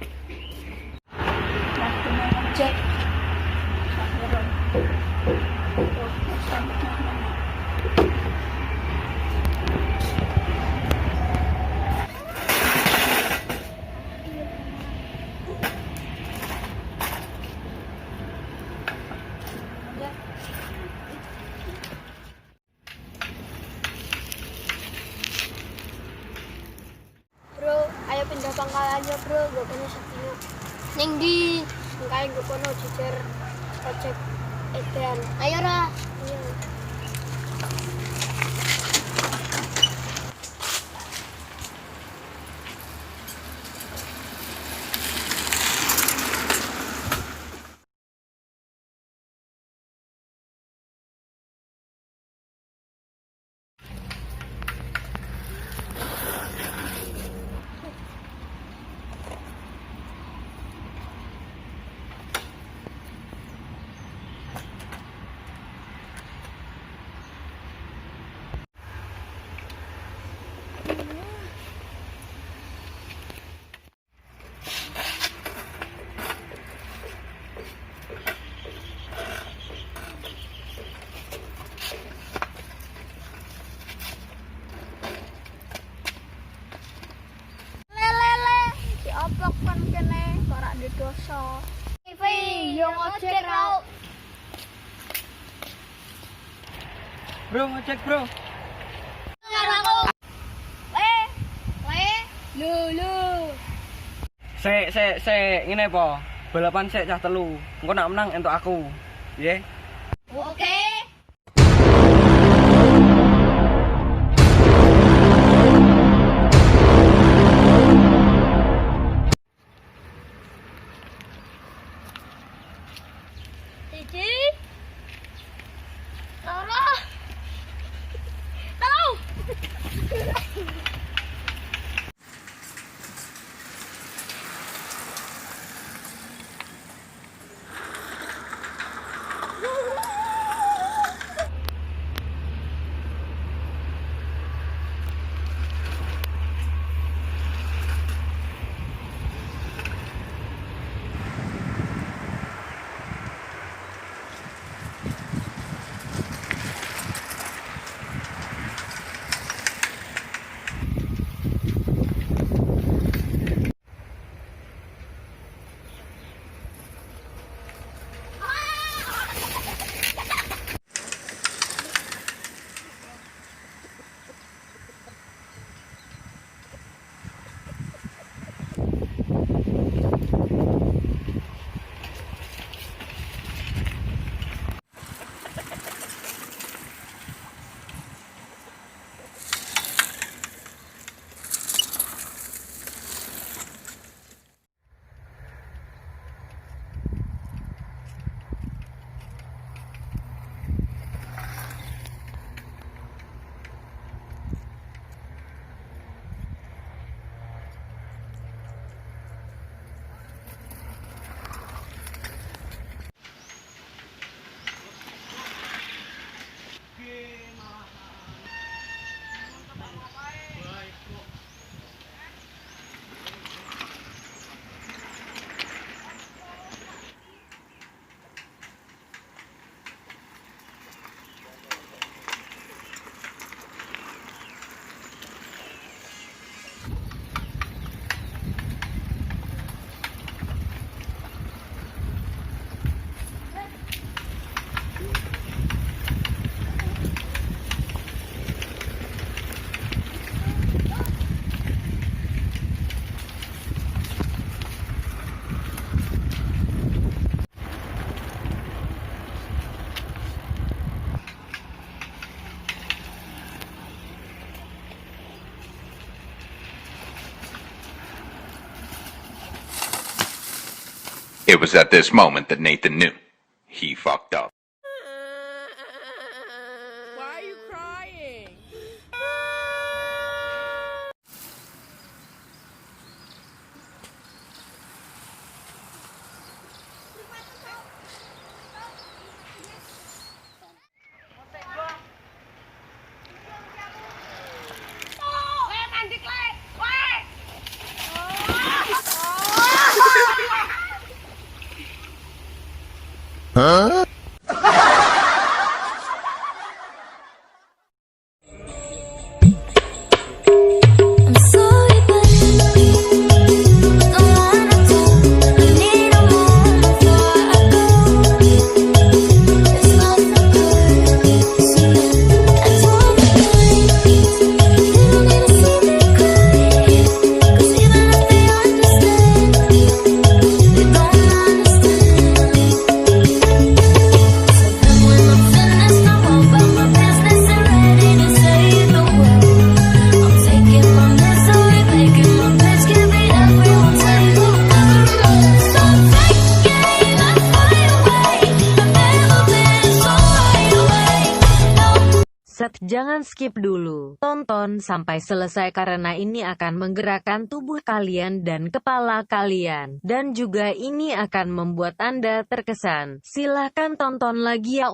Lagi mau ngecek. Bro, ayo pindah pangkalannya bro, gak punya sapinya. Neng di, sengkai gak kono jejer ojek edan. Ayo ra. Iya. Oplok kan kene ora di dosa. TV yo ngojek rau. Bro, ngecek bro. Ngarangku. Lu. Sek, ngene po. Balapan sek cah telu. Engko nak menang entuk aku. Nggih. Oke. Cici. Tolong. It was at this moment that Nathan knew. He fucked up. Why are you crying? skip dulu. Tonton sampai selesai karena ini akan menggerakkan tubuh kalian dan kepala kalian. Dan juga ini akan membuat Anda terkesan. Silahkan tonton lagi ya.